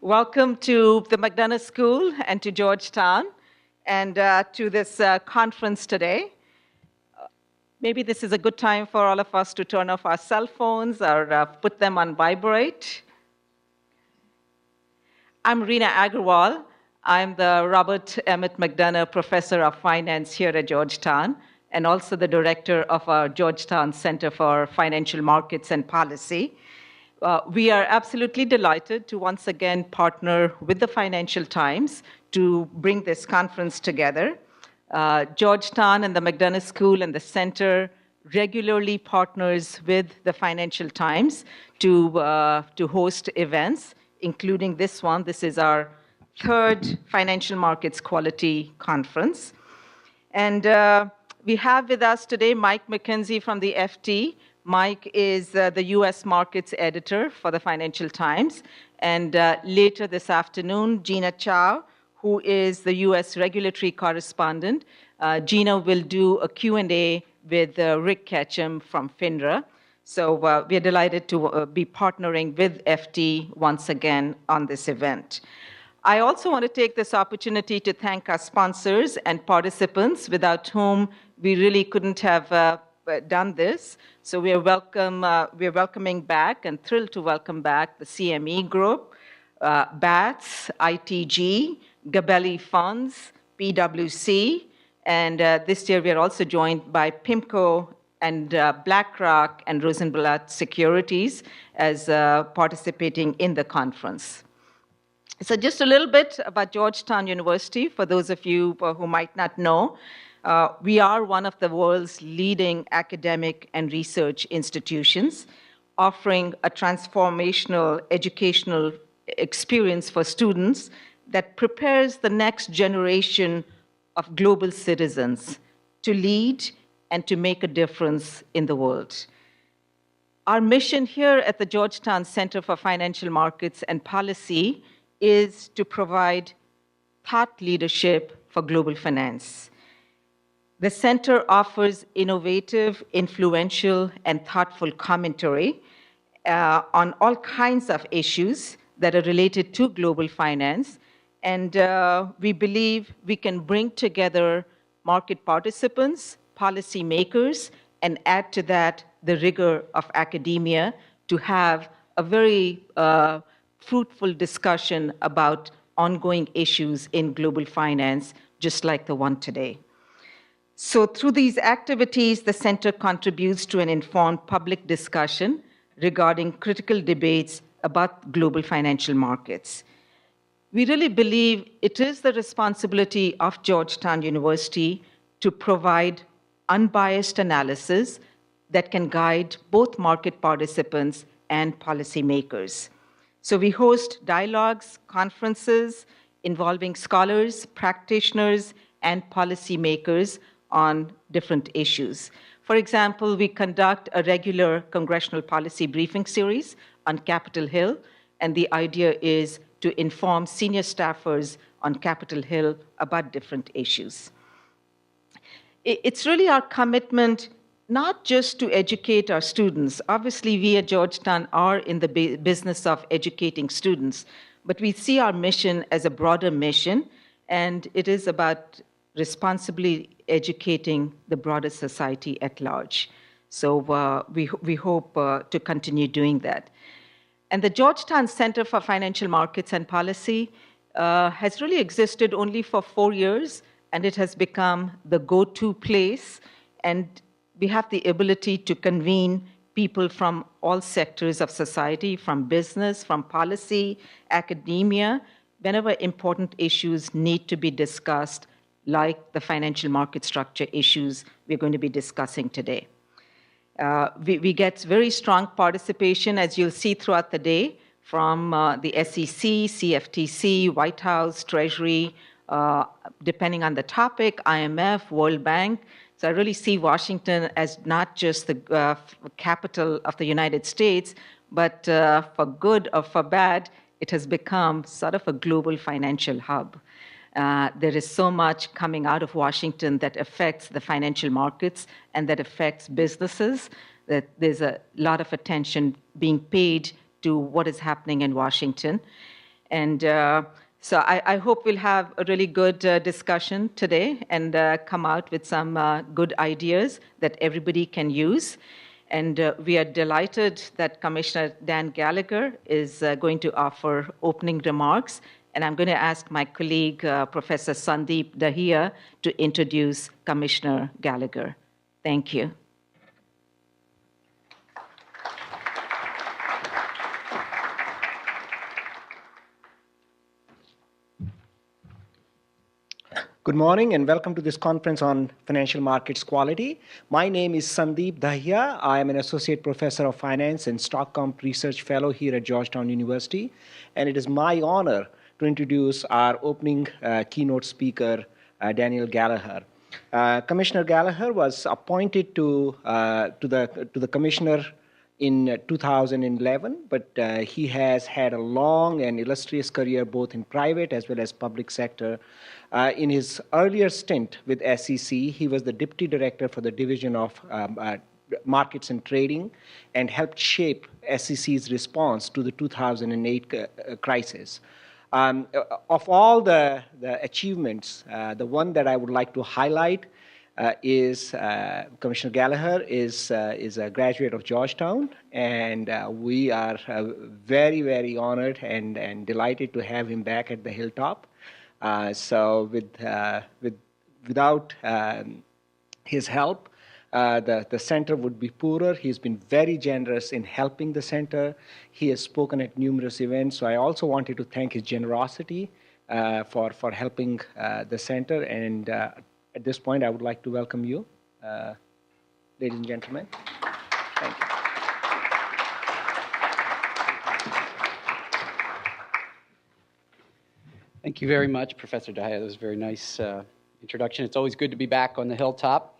Welcome to the McDonough School and to Georgetown and to this conference today. Maybe this is a good time for all of us to turn off our cell phones or put them on vibrate. I'm Reena Aggarwal. I'm the Robert Emmett McDonough Professor of Finance here at Georgetown and also the director of our Georgetown Center for Financial Markets and Policy. We are absolutely delighted to once again partner with the Financial Times to bring this conference together. Georgetown and the McDonough School and the Center regularly partners with the Financial Times to host events, including this one. This is our third Financial Markets Quality Conference. And we have with us today Mike McKenzie from the FT. Mike is the U.S. Markets Editor for the Financial Times. And later this afternoon, Gina Chow, who is the U.S. Regulatory Correspondent. Gina will do a Q&A with Rick Ketchum from FINRA. So we are delighted to be partnering with FT once again on this event. I also want to take this opportunity to thank our sponsors and participants, without whom we really couldn't have done this. So we are welcoming back and thrilled to welcome back the CME Group, BATS, ITG, Gabelli Funds, PwC, and this year we are also joined by PIMCO and BlackRock and Rosenblatt Securities as participating in the conference. So just a little bit about Georgetown University, for those of you who might not know. We are one of the world's leading academic and research institutions, offering a transformational educational experience for students that prepares the next generation of global citizens to lead and to make a difference in the world. Our mission here at the Georgetown Center for Financial Markets and Policy is to provide thought leadership for global finance. The center offers innovative, influential, and thoughtful commentary on all kinds of issues that are related to global finance. And we believe we can bring together market participants, policymakers, and add to that the rigor of academia to have a very fruitful discussion about ongoing issues in global finance, just like the one today. So through these activities, the center contributes to an informed public discussion regarding critical debates about global financial markets. We really believe it is the responsibility of Georgetown University to provide unbiased analysis that can guide both market participants and policymakers. So we host dialogues, conferences involving scholars, practitioners, and policymakers on different issues. For example, we conduct a regular congressional policy briefing series on Capitol Hill, and the idea is to inform senior staffers on Capitol Hill about different issues. It's really our commitment not just to educate our students. Obviously, we at Georgetown are in the business of educating students, but we see our mission as a broader mission, and it is about responsibly educating the broader society at large. So we hope to continue doing that. And the Georgetown Center for Financial Markets and Policy has really existed only for 4 years, and it has become the go-to place. And we have the ability to convene people from all sectors of society, from business, from policy, academia, whenever important issues need to be discussed, like the financial market structure issues we're going to be discussing today. We get very strong participation, as you'll see throughout the day, from the SEC, CFTC, White House, Treasury, depending on the topic, IMF, World Bank. So I really see Washington as not just the capital of the United States, but for good or for bad, it has become sort of a global financial hub. There is so much coming out of Washington that affects the financial markets and that affects businesses, that there's a lot of attention being paid to what is happening in Washington. And so I hope we'll have a really good discussion today and come out with some good ideas that everybody can use. And we are delighted that Commissioner Dan Gallagher is going to offer opening remarks. And I'm going to ask my colleague, Professor Sandeep Dahiya, to introduce Commissioner Gallagher. Thank you. Good morning and welcome to this conference on financial markets quality. My name is Sandeep Dahiya. I am an associate professor of finance and stock comp research fellow here at Georgetown University. And it is my honor to introduce our opening keynote speaker, Daniel Gallagher. Commissioner Gallagher was appointed to the commissioner in 2011, but he has had a long and illustrious career both in private as well as public sector. In his earlier stint with SEC, he was the deputy director for the division of markets and trading and helped shape SEC's response to the 2008 crisis. Of all the achievements, the one that I would like to highlight is Commissioner Gallagher is a graduate of Georgetown, and we are very, very honored and delighted to have him back at the Hilltop. So without his help, the center would be poorer. He's been very generous in helping the center. He has spoken at numerous events. So I also wanted to thank his generosity for helping the center. And at this point, I would like to welcome you, ladies and gentlemen. Thank you. Thank you very much, Professor Dahiya. That was a very nice introduction. It's always good to be back on the Hilltop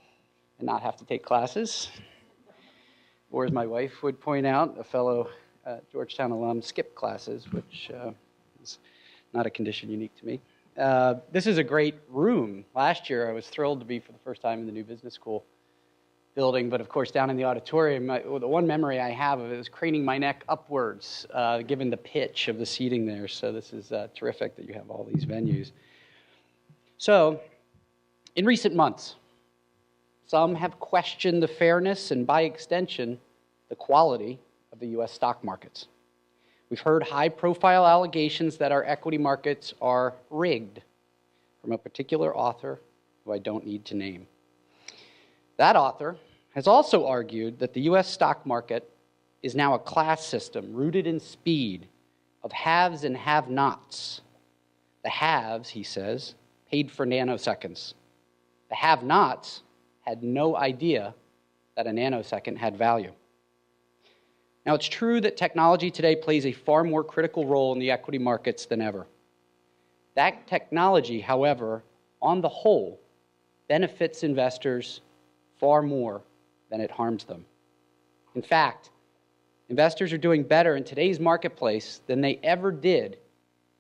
and not have to take classes. Or as my wife would point out, a fellow Georgetown alum skipped classes, which is not a condition unique to me. This is a great room. Last year, I was thrilled to be for the first time in the new business school building, but of course, down in the auditorium, the one memory I have of it was craning my neck upwards, given the pitch of the seating there. So this is terrific that you have all these venues. So, in recent months, some have questioned the fairness and, by extension, the quality of the U.S. stock markets. We've heard high-profile allegations that our equity markets are rigged from a particular author who I don't need to name. That author has also argued that the U.S. stock market is now a class system rooted in speed of haves and have-nots. The haves, he says, paid for nanoseconds. The have-nots had no idea that a nanosecond had value. Now, it's true that technology today plays a far more critical role in the equity markets than ever. That technology, however, on the whole, benefits investors far more than it harms them. In fact, investors are doing better in today's marketplace than they ever did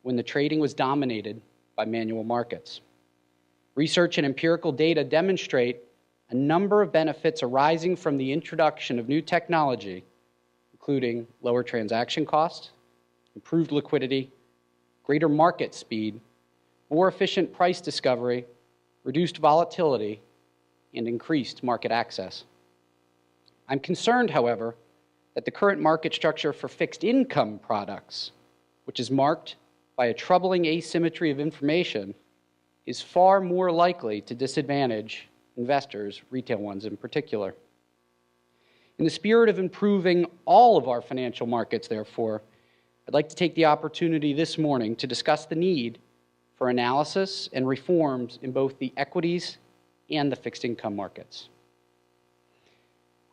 when the trading was dominated by manual markets. Research and empirical data demonstrate a number of benefits arising from the introduction of new technology, including lower transaction costs, improved liquidity, greater market speed, more efficient price discovery, reduced volatility, and increased market access. I'm concerned, however, that the current market structure for fixed income products, which is marked by a troubling asymmetry of information, is far more likely to disadvantage investors, retail ones in particular. In the spirit of improving all of our financial markets, therefore, I'd like to take the opportunity this morning to discuss the need for analysis and reforms in both the equities and the fixed income markets.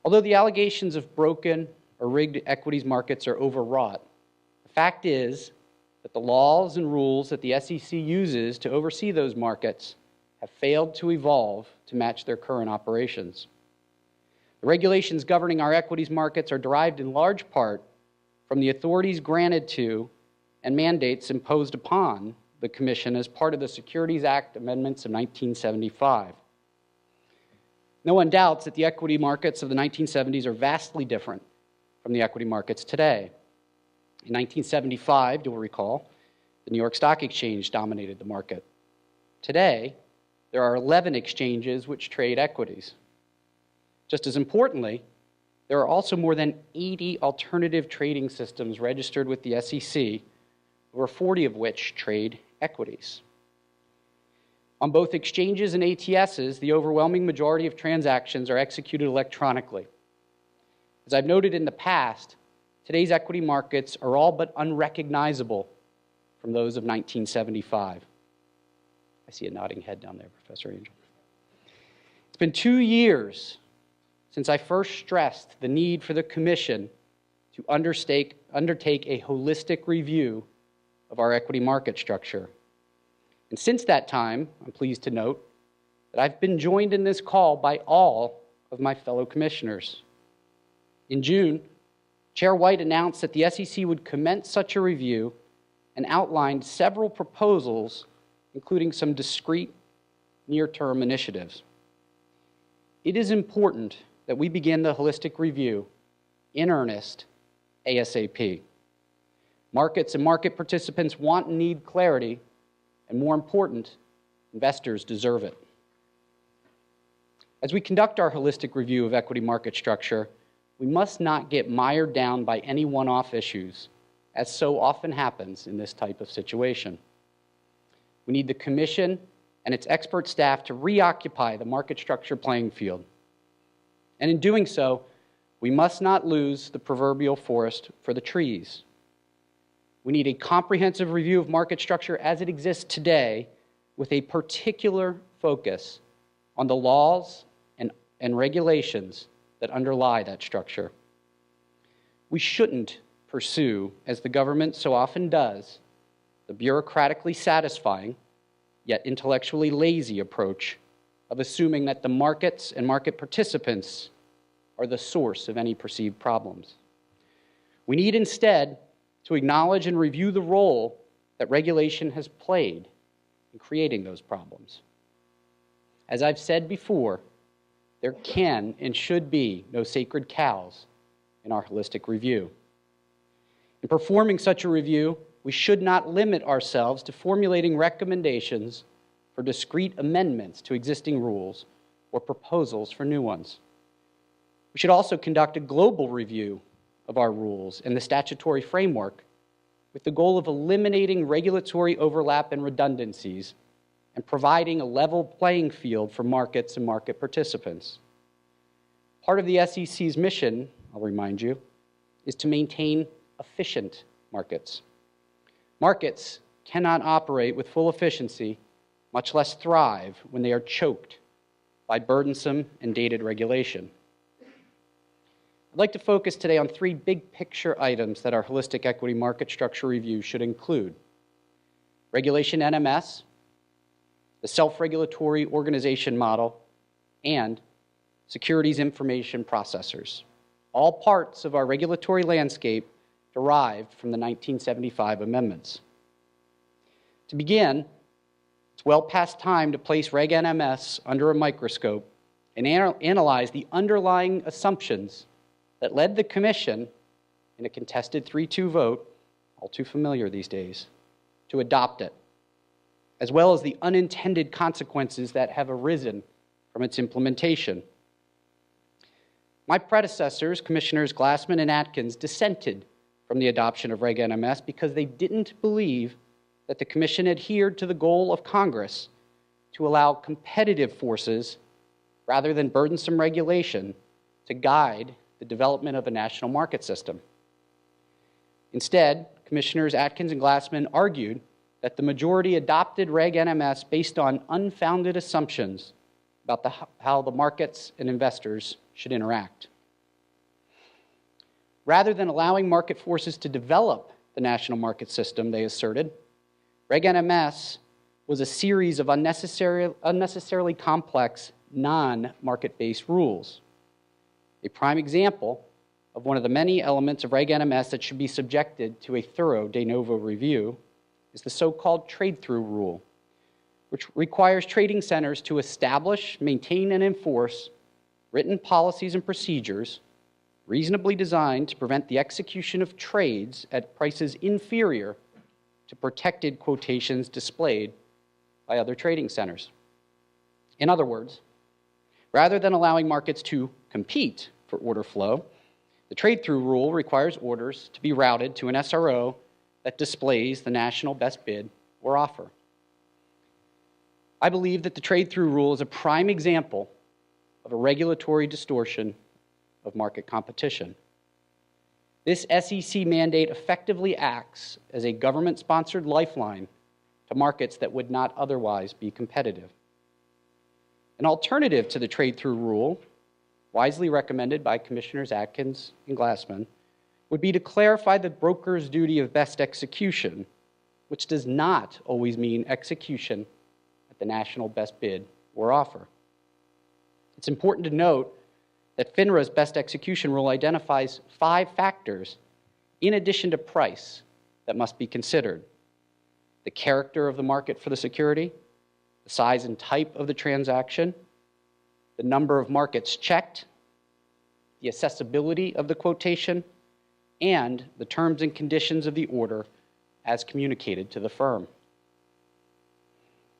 Although the allegations of broken or rigged equities markets are overwrought, the fact is that the laws and rules that the SEC uses to oversee those markets have failed to evolve to match their current operations. The regulations governing our equities markets are derived in large part from the authorities granted to and mandates imposed upon the Commission as part of the Securities Act amendments of 1975. No one doubts that the equity markets of the 1970s are vastly different from the equity markets today. In 1975, you'll recall, The New York Stock Exchange dominated the market. Today, there are 11 exchanges which trade equities. Just as importantly, there are also more than 80 alternative trading systems registered with the SEC, over 40 of which trade equities. On both exchanges and ATSs, the overwhelming majority of transactions are executed electronically. As I've noted in the past, today's equity markets are all but unrecognizable from those of 1975. I see a nodding head down there, Professor Angel. It's been 2 years since I first stressed the need for the Commission to undertake a holistic review of our equity market structure. And since that time, I'm pleased to note that I've been joined in this call by all of my fellow commissioners. In June, Chair White announced that the SEC would commence such a review and outlined several proposals, including some discrete near-term initiatives. It is important that we begin the holistic review in earnest ASAP. Markets and market participants want and need clarity, and more important, investors deserve it. As we conduct our holistic review of equity market structure, we must not get mired down by any one-off issues, as so often happens in this type of situation. We need the Commission and its expert staff to reoccupy the market structure playing field. And in doing so, we must not lose the proverbial forest for the trees. We need a comprehensive review of market structure as it exists today, with a particular focus on the laws and regulations that underlie that structure. We shouldn't pursue, as the government so often does, the bureaucratically satisfying, yet intellectually lazy approach of assuming that the markets and market participants are the source of any perceived problems. We need instead to acknowledge and review the role that regulation has played in creating those problems. As I've said before, there can and should be no sacred cows in our holistic review. In performing such a review, we should not limit ourselves to formulating recommendations for discrete amendments to existing rules or proposals for new ones. We should also conduct a global review of our rules and the statutory framework with the goal of eliminating regulatory overlap and redundancies and providing a level playing field for markets and market participants. Part of the SEC's mission, I'll remind you, is to maintain efficient markets. Markets cannot operate with full efficiency, much less thrive, when they are choked by burdensome and dated regulation. I'd like to focus today on 3 big picture items that our holistic equity market structure review should include: regulation NMS, the self-regulatory organization model, and securities information processors, all parts of our regulatory landscape derived from the 1975 amendments. To begin, it's well past time to place Reg NMS under a microscope and analyze the underlying assumptions that led the Commission, in a contested 3-2 vote, all too familiar these days, to adopt it, as well as the unintended consequences that have arisen from its implementation. My predecessors, Commissioners Glassman and Atkins, dissented from the adoption of Reg NMS because they didn't believe that the Commission adhered to the goal of Congress to allow competitive forces, rather than burdensome regulation, to guide the development of a national market system. Instead, Commissioners Atkins and Glassman argued that the majority adopted Reg NMS based on unfounded assumptions about how the markets and investors should interact. Rather than allowing market forces to develop the national market system, they asserted, Reg NMS was a series of unnecessarily complex, non-market-based rules. A prime example of one of the many elements of Reg NMS that should be subjected to a thorough de novo review is the so-called trade-through rule, which requires trading centers to establish, maintain, and enforce written policies and procedures reasonably designed to prevent the execution of trades at prices inferior to protected quotations displayed by other trading centers. In other words, rather than allowing markets to compete for order flow, the trade-through rule requires orders to be routed to an SRO that displays the national best bid or offer. I believe that the trade-through rule is a prime example of a regulatory distortion of market competition. This SEC mandate effectively acts as a government-sponsored lifeline to markets that would not otherwise be competitive. An alternative to the trade-through rule, wisely recommended by Commissioners Atkins and Glassman, would be to clarify the broker's duty of best execution, which does not always mean execution at the national best bid or offer. It's important to note that FINRA's best execution rule identifies 5 factors in addition to price that must be considered: the character of the market for the security, the size and type of the transaction, the number of markets checked, the accessibility of the quotation, and the terms and conditions of the order as communicated to the firm.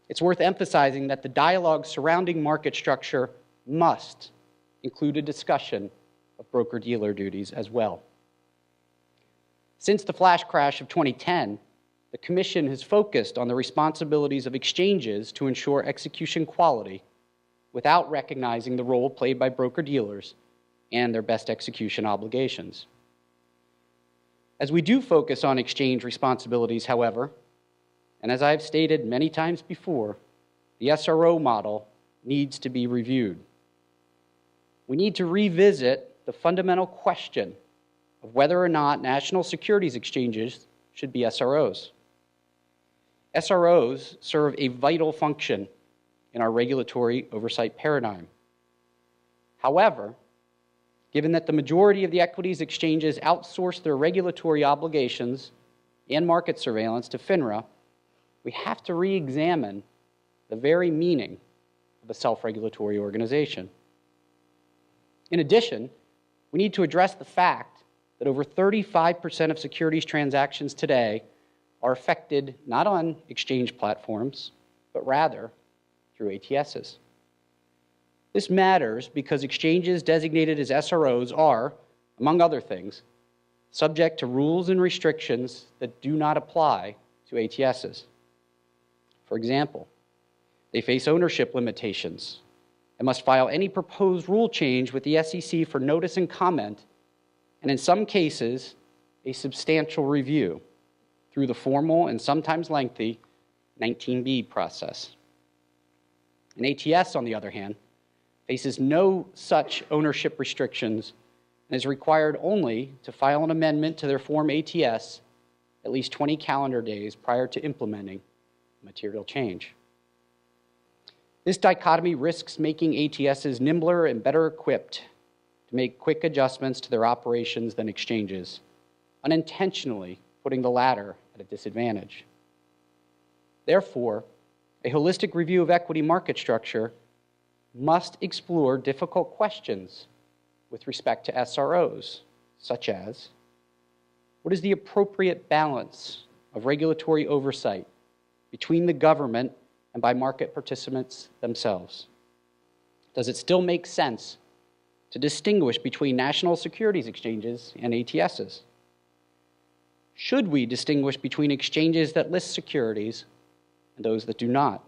It's worth emphasizing that the dialogue surrounding market structure must include a discussion of broker-dealer duties as well. Since the flash crash of 2010, the Commission has focused on the responsibilities of exchanges to ensure execution quality without recognizing the role played by broker-dealers and their best execution obligations. As we do focus on exchange responsibilities, however, and as I've stated many times before, the SRO model needs to be reviewed. We need to revisit the fundamental question of whether or not national securities exchanges should be SROs. SROs serve a vital function in our regulatory oversight paradigm. However, given that the majority of the equities exchanges outsource their regulatory obligations and market surveillance to FINRA, we have to re-examine the very meaning of a self-regulatory organization. In addition, we need to address the fact that over 35% of securities transactions today are affected not on exchange platforms, but rather through ATSs. This matters because exchanges designated as SROs are, among other things, subject to rules and restrictions that do not apply to ATSs. For example, they face ownership limitations and must file any proposed rule change with the SEC for notice and comment, and in some cases, a substantial review through the formal and sometimes lengthy 19B process. An ATS, on the other hand, faces no such ownership restrictions and is required only to file an amendment to their Form ATS at least 20 calendar days prior to implementing material change. This dichotomy risks making ATSs nimbler and better equipped to make quick adjustments to their operations than exchanges, unintentionally putting the latter at a disadvantage. Therefore, a holistic review of equity market structure must explore difficult questions with respect to SROs, such as, what is the appropriate balance of regulatory oversight between the government and by market participants themselves? Does it still make sense to distinguish between national securities exchanges and ATSs? Should we distinguish between exchanges that list securities and those that do not?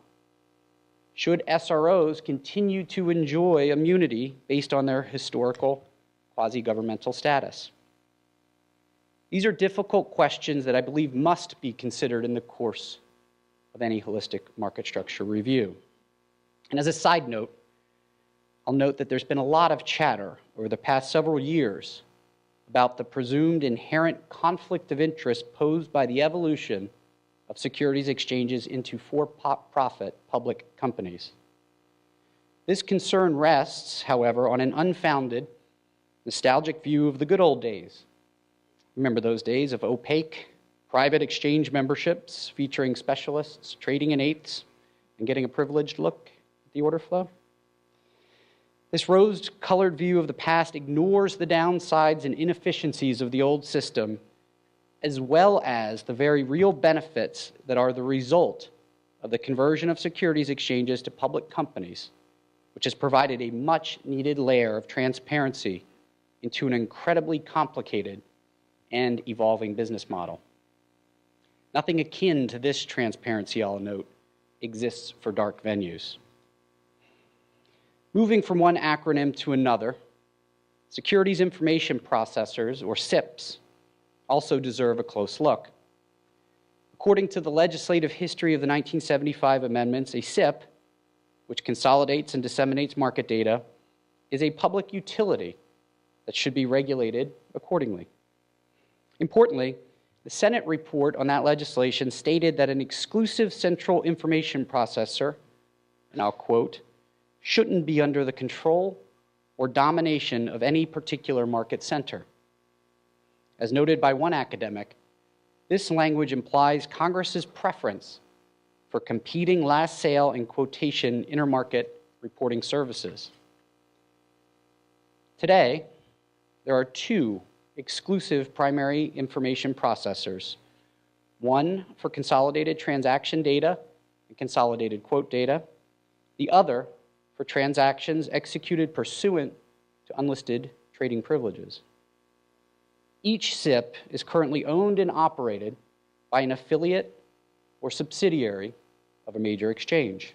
Should SROs continue to enjoy immunity based on their historical quasi-governmental status? These are difficult questions that I believe must be considered in the course of any holistic market structure review. And as a side note, I'll note that there's been a lot of chatter over the past several years about the presumed inherent conflict of interest posed by the evolution of securities exchanges into for-profit public companies. This concern rests, however, on an unfounded, nostalgic view of the good old days. Remember those days of opaque, private exchange memberships featuring specialists trading in eighths and getting a privileged look at the order flow? This rose-colored view of the past ignores the downsides and inefficiencies of the old system as well as the very real benefits that are the result of the conversion of securities exchanges to public companies, which has provided a much-needed layer of transparency into an incredibly complicated and evolving business model. Nothing akin to this transparency, I'll note, exists for dark venues. Moving from one acronym to another, Securities Information Processors, or SIPs, also deserve a close look. According to the legislative history of the 1975 amendments, a SIP, which consolidates and disseminates market data, is a public utility that should be regulated accordingly. Importantly, the Senate report on that legislation stated that an exclusive central information processor, and I'll quote, shouldn't be under the control or domination of any particular market center. As noted by one academic, this language implies Congress's preference for competing last sale and quotation intermarket reporting services. Today, there are two exclusive primary information processors, one for consolidated transaction data and consolidated quote data, the other for transactions executed pursuant to unlisted trading privileges. Each SIP is currently owned and operated by an affiliate or subsidiary of a major exchange.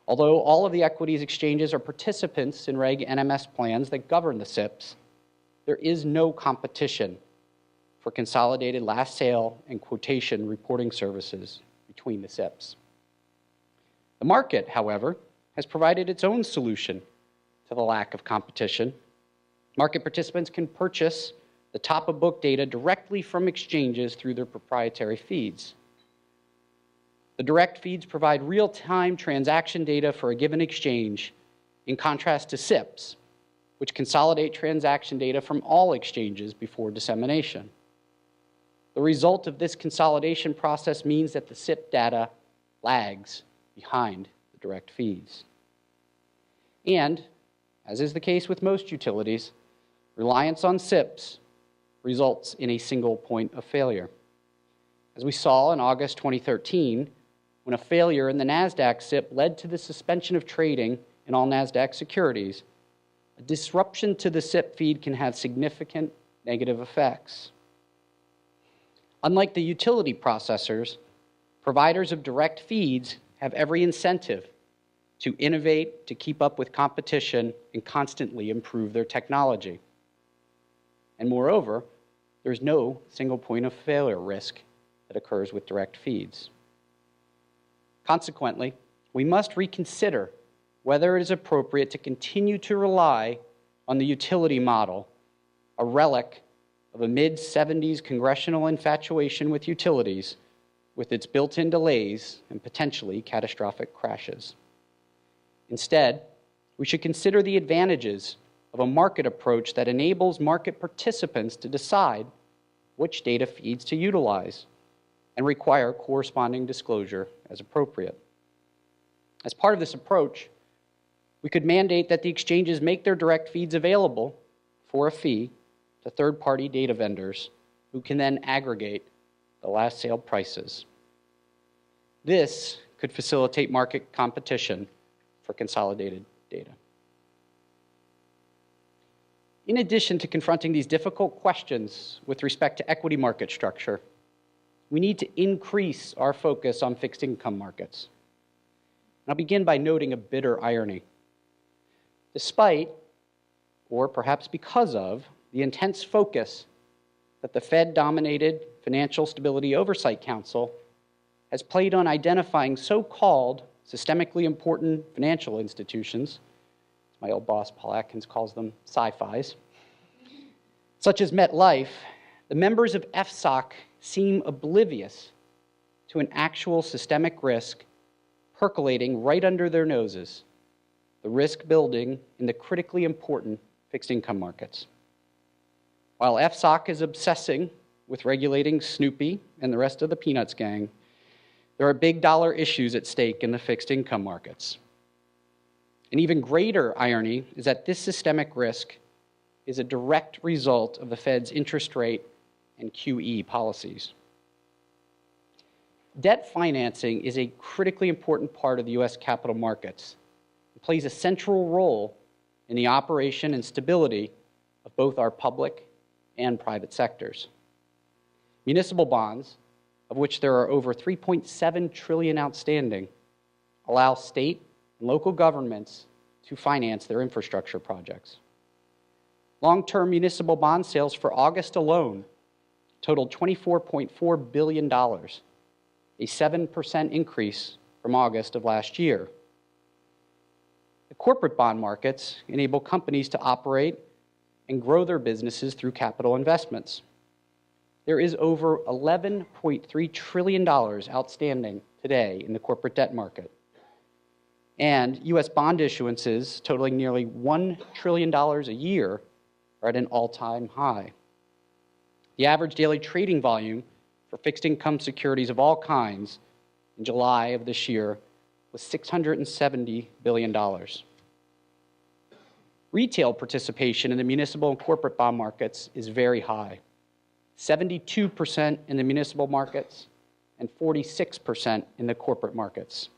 Although all of the equities exchanges are participants in Reg NMS plans that govern the SIPs, there is no competition for consolidated last sale and quotation reporting services between the SIPs. The market, however, has provided its own solution to the lack of competition. Market participants can purchase the top-of-book data directly from exchanges through their proprietary feeds. The direct feeds provide real-time transaction data for a given exchange, in contrast to SIPs, which consolidate transaction data from all exchanges before dissemination. The result of this consolidation process means that the SIP data lags behind the direct feeds. And, as is the case with most utilities, reliance on SIPs results in a single point of failure. As we saw in August 2013, when a failure in the NASDAQ SIP led to the suspension of trading in all NASDAQ securities, a disruption to the SIP feed can have significant negative effects. Unlike the utility processors, providers of direct feeds have every incentive to innovate, to keep up with competition, and constantly improve their technology. And moreover, there's no single point of failure risk that occurs with direct feeds. Consequently, we must reconsider whether it is appropriate to continue to rely on the utility model, a relic of a mid-70s congressional infatuation with utilities, with its built-in delays and potentially catastrophic crashes. Instead, we should consider the advantages of a market approach that enables market participants to decide which data feeds to utilize and require corresponding disclosure as appropriate. As part of this approach, we could mandate that the exchanges make their direct feeds available for a fee to third-party data vendors who can then aggregate the last sale prices. This could facilitate market competition for consolidated data. In addition to confronting these difficult questions with respect to equity market structure, we need to increase our focus on fixed income markets. And I'll begin by noting a bitter irony. Despite, or perhaps because of, the intense focus that the Fed-dominated Financial Stability Oversight Council has played on identifying so-called systemically important financial institutions, as my old boss Paul Atkins calls them, sci-fis, such as MetLife, the members of FSOC seem oblivious to an actual systemic risk percolating right under their noses, the risk building in the critically important fixed income markets. While FSOC is obsessing with regulating Snoopy and the rest of the Peanuts gang, there are big dollar issues at stake in the fixed income markets. An even greater irony is that this systemic risk is a direct result of the Fed's interest rate and QE policies. Debt financing is a critically important part of the U.S. capital markets. It plays a central role in the operation and stability of both our public and private sectors. Municipal bonds, of which there are over 3.7 trillion outstanding, allow state and local governments to finance their infrastructure projects. Long-term municipal bond sales for August alone totaled $24.4 billion, a 7% increase from August of last year. The corporate bond markets enable companies to operate and grow their businesses through capital investments. There is over $11.3 trillion outstanding today in the corporate debt market. And U.S. bond issuances totaling nearly $1 trillion a year are at an all-time high. The average daily trading volume for fixed income securities of all kinds in July of this year was $670 billion. Retail participation in the municipal and corporate bond markets is very high. 72% in the municipal markets and 46% in the corporate markets.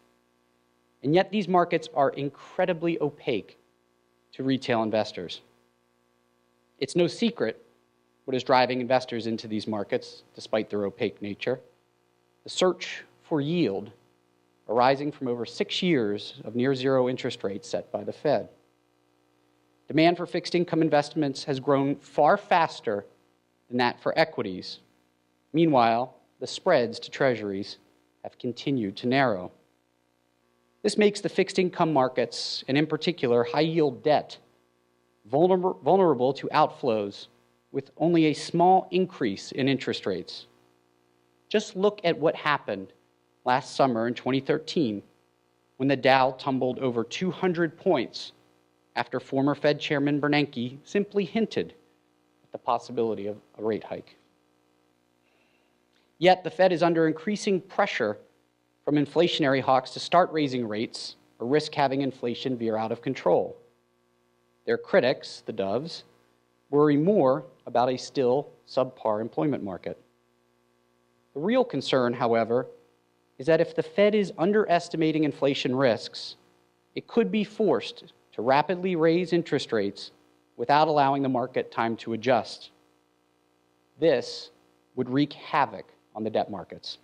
And yet these markets are incredibly opaque to retail investors. It's no secret what is driving investors into these markets, despite their opaque nature. The search for yield arising from over 6 years of near-zero interest rates set by the Fed. Demand for fixed income investments has grown far faster than that for equities. Meanwhile, the spreads to treasuries have continued to narrow. This makes the fixed income markets, and in particular high-yield debt, vulnerable to outflows with only a small increase in interest rates. Just look at what happened last summer in 2013 when the Dow tumbled over 200 points after former Fed Chairman Bernanke simply hinted at the possibility of a rate hike. Yet the Fed is under increasing pressure from inflationary hawks to start raising rates or risk having inflation veer out of control. Their critics, the doves, worry more about a still subpar employment market. The real concern, however, is that if the Fed is underestimating inflation risks, it could be forced to rapidly raise interest rates without allowing the market time to adjust. This would wreak havoc on the debt markets.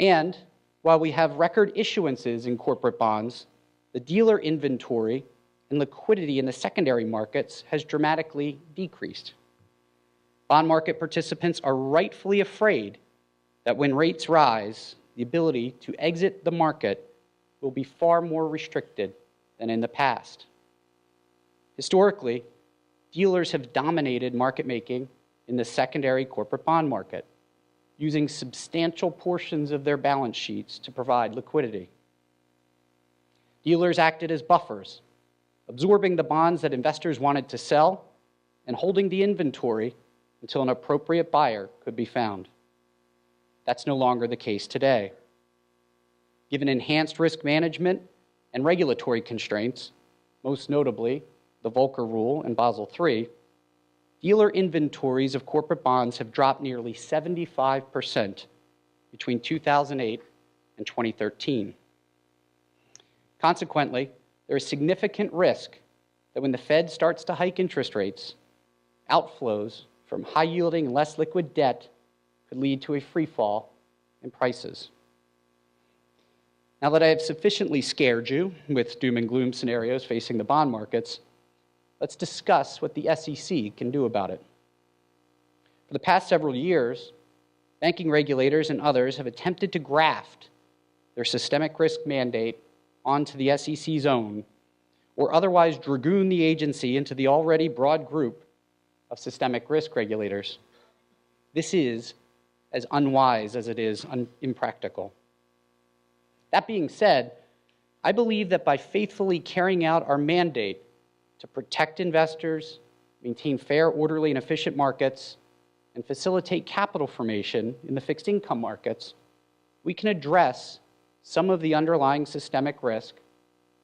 And while we have record issuances in corporate bonds, the dealer inventory and liquidity in the secondary markets has dramatically decreased. Bond market participants are rightfully afraid that when rates rise, the ability to exit the market will be far more restricted than in the past. Historically, dealers have dominated market making in the secondary corporate bond market, using substantial portions of their balance sheets to provide liquidity. Dealers acted as buffers, absorbing the bonds that investors wanted to sell and holding the inventory until an appropriate buyer could be found. That's no longer the case today. Given enhanced risk management and regulatory constraints, most notably the Volcker Rule and Basel III, dealer inventories of corporate bonds have dropped nearly 75% between 2008 and 2013. Consequently, there is significant risk that when the Fed starts to hike interest rates, outflows from high-yielding, less liquid debt could lead to a free fall in prices. Now that I have sufficiently scared you with doom and gloom scenarios facing the bond markets, let's discuss what the SEC can do about it. For the past several years, banking regulators and others have attempted to graft their systemic risk mandate onto the SEC's own, or otherwise dragoon the agency into the already broad group of systemic risk regulators. This is as unwise as it is impractical. That being said, I believe that by faithfully carrying out our mandate to protect investors, maintain fair, orderly, and efficient markets, and facilitate capital formation in the fixed income markets, we can address some of the underlying systemic risk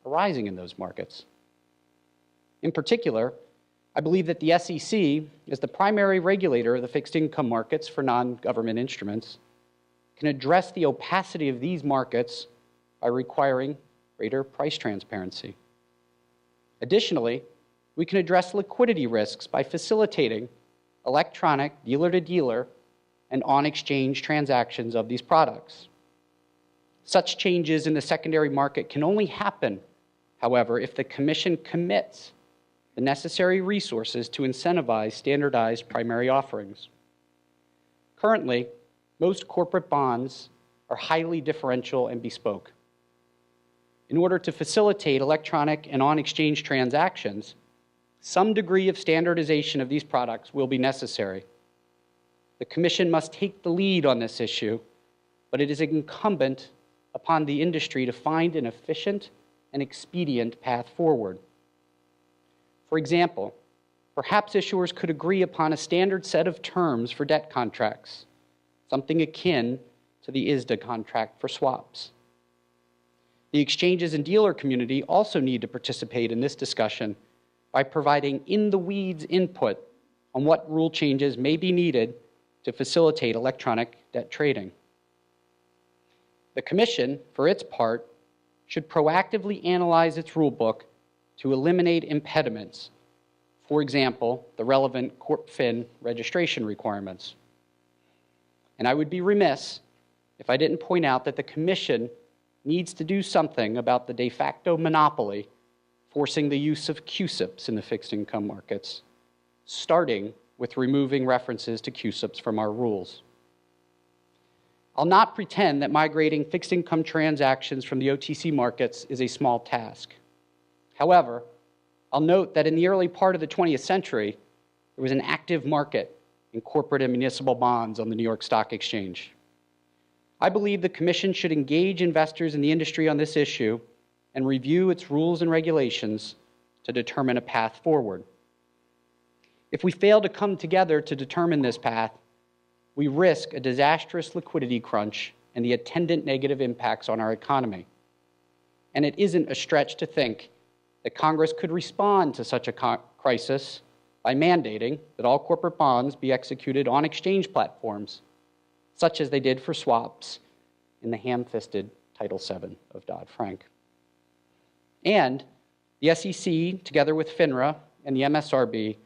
arising in those markets. In particular, I believe that the SEC, as the primary regulator of the fixed income markets for non-government instruments, can address the opacity of these markets by requiring greater price transparency. Additionally, we can address liquidity risks by facilitating electronic dealer-to-dealer and on-exchange transactions of these products. Such changes in the secondary market can only happen, however, if the Commission commits the necessary resources to incentivize standardized primary offerings. Currently, most corporate bonds are highly differential and bespoke. In order to facilitate electronic and on-exchange transactions, some degree of standardization of these products will be necessary. The Commission must take the lead on this issue, but it is incumbent upon the industry to find an efficient and expedient path forward. For example, perhaps issuers could agree upon a standard set of terms for debt contracts, something akin to the ISDA contract for swaps. The exchanges and dealer community also need to participate in this discussion by providing in-the-weeds input on what rule changes may be needed to facilitate electronic debt trading. The Commission, for its part, should proactively analyze its rulebook to eliminate impediments, for example, the relevant CorpFin registration requirements. And I would be remiss if I didn't point out that the Commission needs to do something about the de facto monopoly forcing the use of CUSIPs in the fixed income markets, starting with removing references to CUSIPs from our rules. I'll not pretend that migrating fixed income transactions from the OTC markets is a small task. However, I'll note that in the early part of the 20th century, there was an active market in corporate and municipal bonds on the New York Stock Exchange. I believe the Commission should engage investors in the industry on this issue and review its rules and regulations to determine a path forward. If we fail to come together to determine this path, we risk a disastrous liquidity crunch and the attendant negative impacts on our economy. And it isn't a stretch to think that Congress could respond to such a crisis by mandating that all corporate bonds be executed on exchange platforms, such as they did for swaps in the ham-fisted Title VII of Dodd-Frank. And the SEC, together with FINRA and the MSRB,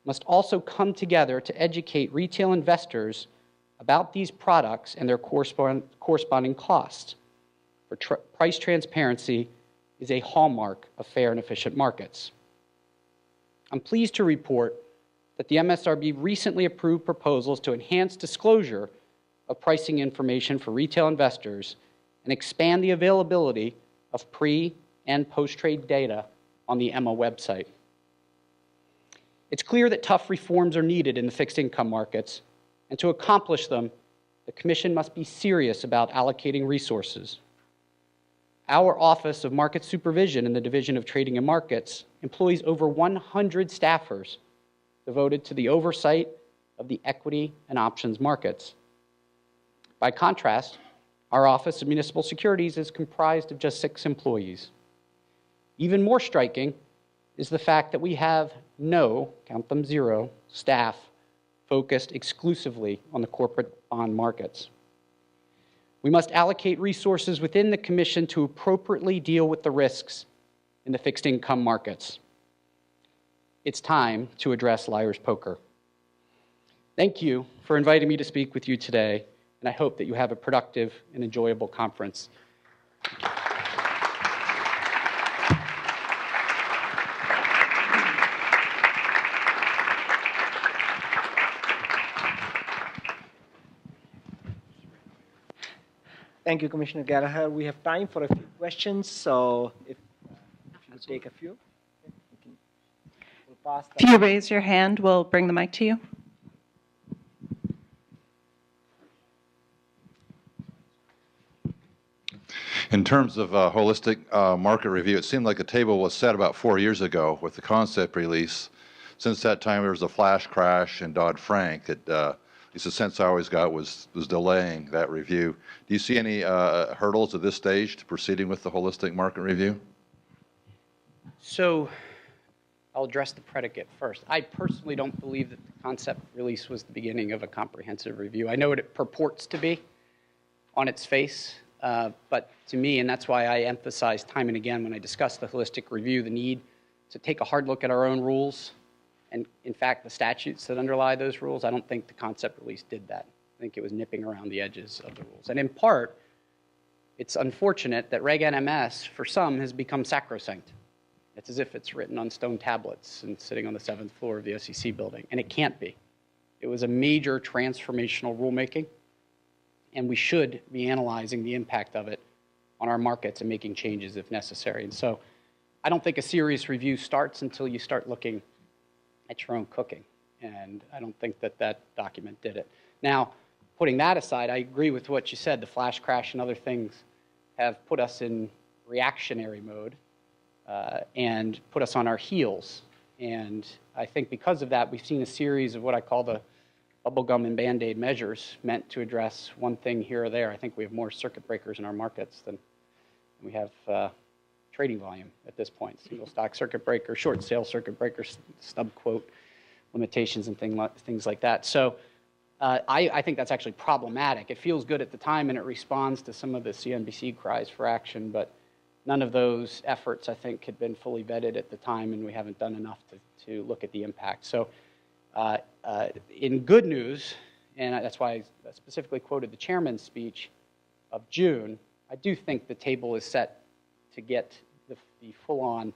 must also come together to educate retail investors about these products and their corresponding costs. For price transparency is a hallmark of fair and efficient markets. I'm pleased to report that the MSRB recently approved proposals to enhance disclosure of pricing information for retail investors and expand the availability of pre- and post-trade data on the EMA website. It's clear that tough reforms are needed in the fixed income markets, and to accomplish them, the Commission must be serious about allocating resources. Our Office of Market Supervision in the Division of Trading and Markets employs over 100 staffers devoted to the oversight of the equity and options markets. By contrast, our Office of Municipal Securities is comprised of just 6 employees. Even more striking is the fact that we have no, count them 0, staff focused exclusively on the corporate bond markets. We must allocate resources within the Commission to appropriately deal with the risks in the fixed income markets. It's time to address liar's poker. Thank you for inviting me to speak with you today, and I hope that you have a productive and enjoyable conference. Thank you, Commissioner Gallagher. We have time for a few questions, so if you take a few. We'll pass If you raise your hand, we'll bring the mic to you. In terms of holistic market review, it seemed like the table was set about 4 years ago with the concept release. Since that time, there was a flash crash in Dodd-Frank that, at least the sense I always got, was delaying that review. Do you see any hurdles at this stage to proceeding with the holistic market review? So I'll address the predicate first. I personally don't believe that the concept release was the beginning of a comprehensive review. I know what it purports to be on its face, but to me, and that's why I emphasize time and again when I discuss the holistic review, the need to take a hard look at our own rules and, in fact, the statutes that underlie those rules. I don't think the concept release did that. I think it was nipping around the edges of the rules. And in part, it's unfortunate that Reg NMS, for some, has become sacrosanct. It's as if it's written on stone tablets and sitting on the 7th floor of the SEC building, and it can't be. It was a major transformational rulemaking, and we should be analyzing the impact of it on our markets and making changes if necessary. And so I don't think a serious review starts until you start looking at your own cooking, and I don't think that that document did it. Now, putting that aside, I agree with what you said. The flash crash and other things have put us in reactionary mode and put us on our heels. And I think because of that, we've seen a series of what I call the bubblegum and Band-Aid measures meant to address one thing here or there. I think we have more circuit breakers in our markets than we have trading volume at this point. Single stock circuit breaker, short sale circuit breaker, stub quote limitations and things like that. So I think that's actually problematic. It feels good at the time and it responds to some of the CNBC cries for action, but none of those efforts, I think, had been fully vetted at the time, and we haven't done enough to look at the impact. So in good news, and that's why I specifically quoted the chairman's speech of June, I do think the table is set to get the full-on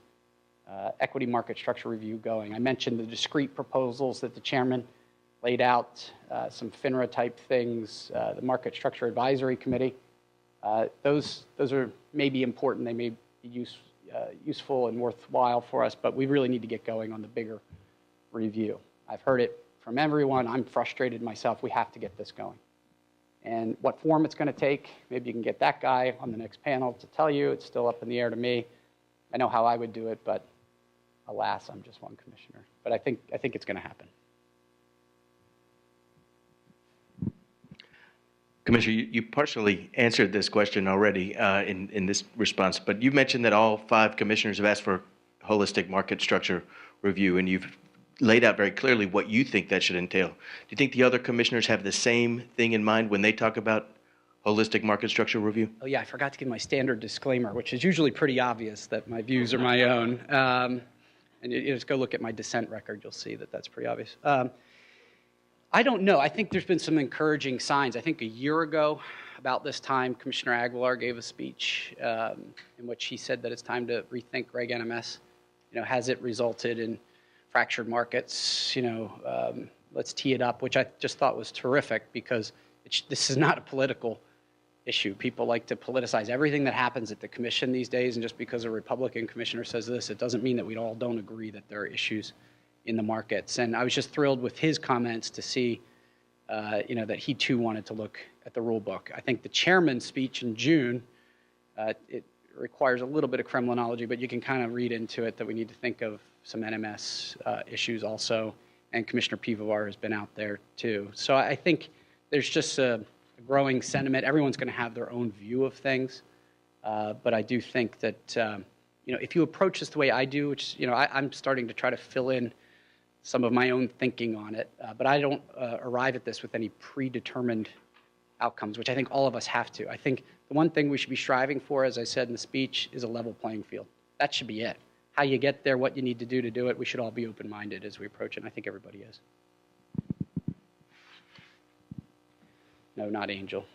equity market structure review going. I mentioned the discrete proposals that the chairman laid out, some FINRA-type things, the Market Structure Advisory Committee. Those are maybe important. They may be useful and worthwhile for us, but we really need to get going on the bigger review. I've heard it from everyone. I'm frustrated myself. We have to get this going. And what form it's going to take, maybe you can get that guy on the next panel to tell you. It's still up in the air to me. I know how I would do it, but alas, I'm just one commissioner. But I think it's going to happen. Commissioner, you partially answered this question already in this response, but you mentioned that all 5 commissioners have asked for holistic market structure review, and you've laid out very clearly what you think that should entail. Do you think the other commissioners have the same thing in mind when they talk about holistic market structure review? Oh yeah, I forgot to give my standard disclaimer, which is usually pretty obvious that my views are my own. And you just go look at my dissent record, you'll see that that's pretty obvious. I don't know. I think there's been some encouraging signs. I think a year ago, about this time, Commissioner Aggarwal gave a speech in which he said that it's time to rethink Reg NMS. Has it resulted in fractured markets? Let's tee it up, which I just thought was terrific because this is not a political issue. People like to politicize everything that happens at the commission these days, and just because a Republican commissioner says this, it doesn't mean that we all don't agree that there are issues in the markets. And I was just thrilled with his comments to see, that he too wanted to look at the rule book. I think the chairman's speech in June, it requires a little bit of Kremlinology, but you can kind of read into it that we need to think of some NMS issues also, and Commissioner Pivovar has been out there too. So I think there's just a growing sentiment. Everyone's going to have their own view of things, but I do think that if you approach this the way I do, which I'm starting to try to fill in some of my own thinking on it, but I don't arrive at this with any predetermined outcomes, which I think all of us have to. I think the one thing we should be striving for, as I said in the speech, is a level playing field. That should be it. How you get there, what you need to do it, we should all be open-minded as we approach it, and I think everybody is. No, not Angel.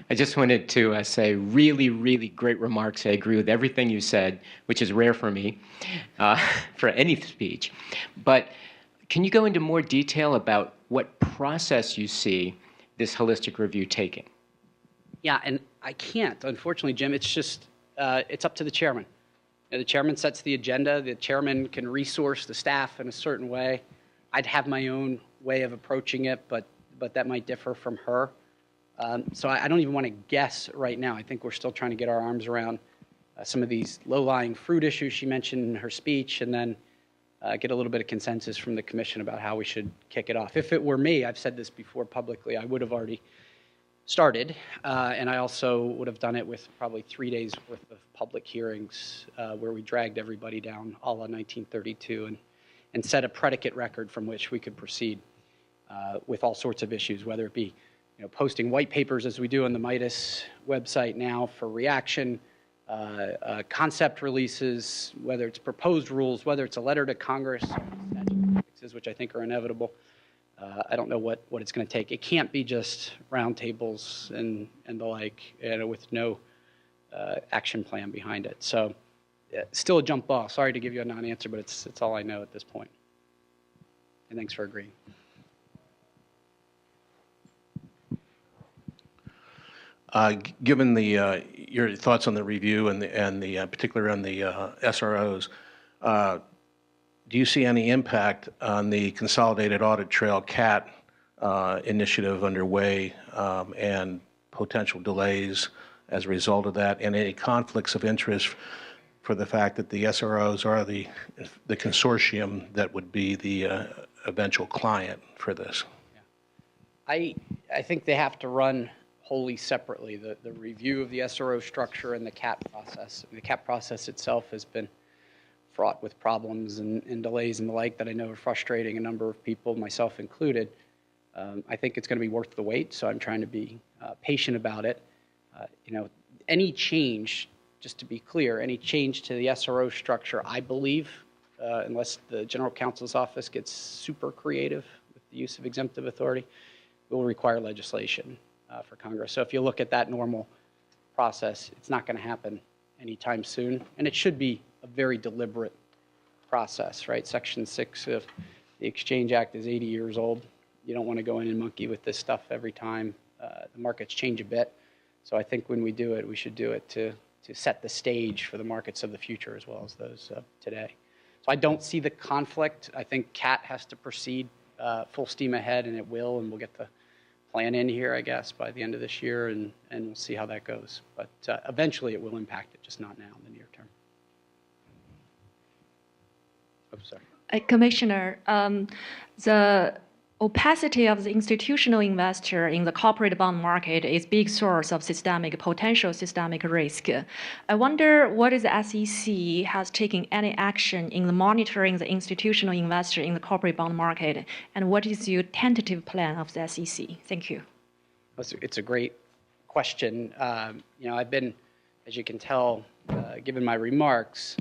I just wanted to say really, really great remarks. I agree with everything you said, which is rare for me, for any speech. But can you go into more detail about what process you see this holistic review taking? Yeah, and I can't, unfortunately, Jim. It's just, it's up to the chairman. The chairman sets the agenda. The chairman can resource the staff in a certain way. I'd have my own way of approaching it, but that might differ from her. So I don't even want to guess right now. I think we're still trying to get our arms around some of these low-lying fruit issues she mentioned in her speech, and then get a little bit of consensus from the commission about how we should kick it off. If it were me, I've said this before publicly, I would have already started, and I also would have done it with probably 3 days worth of public hearings where we dragged everybody down a la 1932 and set a predicate record from which we could proceed with all sorts of issues, whether it be posting white papers as we do on the Midas website now for reaction, concept releases, whether it's proposed rules, whether it's a letter to Congress, fixes, which I think are inevitable. I don't know what it's going to take. It can't be just roundtables and the like, with no action plan behind it. So, still a jump ball. Sorry to give you a non-answer, but it's all I know at this point. And thanks for agreeing. Given your thoughts on the review and particularly on the SROs, do you see any impact on the Consolidated Audit Trail CAT initiative underway and potential delays as a result of that, and any conflicts of interest for the fact that the SROs are the consortium that would be the eventual client for this? I think they have to run wholly separately, the review of the SRO structure and the CAT process. The CAT process itself has been fraught with problems and delays and the like that I know are frustrating a number of people, myself included. I think it's going to be worth the wait, so I'm trying to be patient about it. Any change, just to be clear, any change to the SRO structure, I believe, unless the General Counsel's office gets super creative with the use of exemptive authority, will require legislation for Congress. So if you look at that normal process, it's not going to happen anytime soon, and it should be a very deliberate process, right? Section 6 of the Exchange Act is 80 years old. You don't want to go in and monkey with this stuff every time. The markets change a bit. So I think when we do it, we should do it to set the stage for the markets of the future as well as those of today. So I don't see the conflict. I think CAT has to proceed full steam ahead, and it will, and we'll get the plan in here, I guess, by the end of this year, and we'll see how that goes. But eventually it will impact it, just not now in the near term. Oh, sorry. Commissioner, the opacity of the institutional investor in the corporate bond market is a big source of potential systemic risk. I wonder what is the SEC has taken any action in monitoring the institutional investor in the corporate bond market, and what is your tentative plan of the SEC? Thank you. It's a great question. I've been, as you can tell, given my remarks,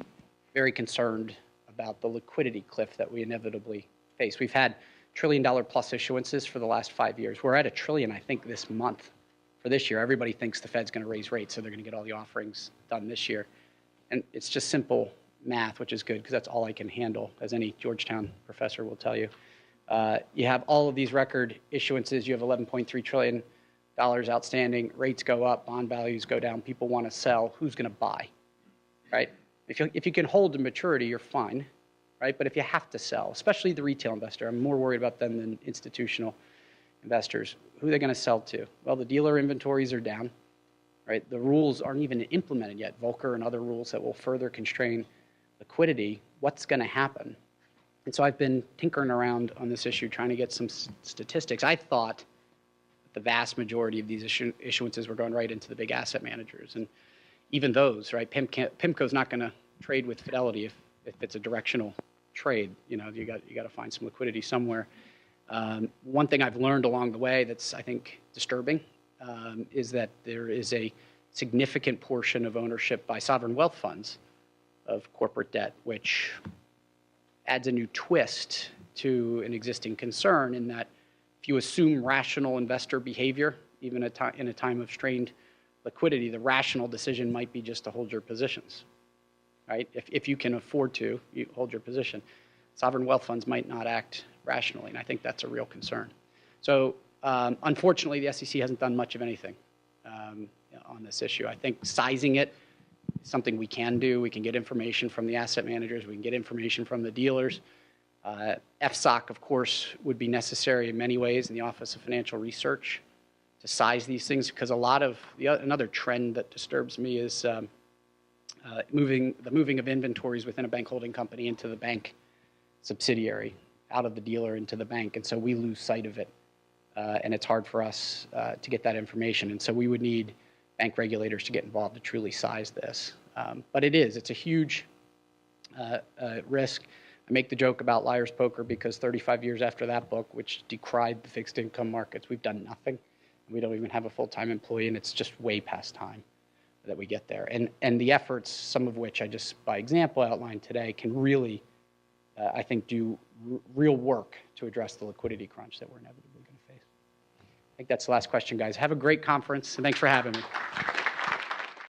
very concerned about the liquidity cliff that we inevitably face. We've had $1 trillion plus issuances for the last 5 years. We're at $1 trillion, I think, this month for this year. Everybody thinks the Fed's going to raise rates, so they're going to get all the offerings done this year. And it's just simple math, which is good because that's all I can handle, as any Georgetown professor will tell you. You have all of these record issuances. You have $11.3 trillion outstanding. Rates go up, bond values go down. People want to sell. Who's going to buy, right? If you can hold to maturity, you're fine. Right? But if you have to sell, especially the retail investor, I'm more worried about them than institutional investors. Who are they going to sell to? Well, the dealer inventories are down, right? The rules aren't even implemented yet, Volcker and other rules that will further constrain liquidity. What's going to happen? And so I've been tinkering around on this issue, trying to get some statistics. I thought that the vast majority of these issuances were going right into the big asset managers. And even those, right? PIMCO's not going to trade with Fidelity if it's a directional trade. You got to find some liquidity somewhere. One thing I've learned along the way that's, I think, disturbing is that there is a significant portion of ownership by sovereign wealth funds of corporate debt, which adds a new twist to an existing concern in that if you assume rational investor behavior, even in a time of strained liquidity, the rational decision might be just to hold your positions. Right? If you can afford to, you hold your position. Sovereign wealth funds might not act rationally, and I think that's a real concern. So unfortunately, the SEC hasn't done much of anything on this issue. I think sizing it is something we can do. We can get information from the asset managers. We can get information from the dealers. FSOC, of course, would be necessary in many ways in the Office of Financial Research to size these things, because a lot of another trend that disturbs me is the moving of inventories within a bank holding company into the bank subsidiary, out of the dealer into the bank, and so we lose sight of it and it's hard for us to get that information. And so we would need bank regulators to get involved to truly size this. But it's a huge risk. I make the joke about liar's poker because 35 years after that book, which decried the fixed income markets, we've done nothing. We don't even have a full-time employee, and it's just way past time that we get there. And the efforts, some of which I just, by example, outlined today, can really, I think, do real work to address the liquidity crunch that we're inevitably going to face. I think that's the last question, guys. Have a great conference, and thanks for having me.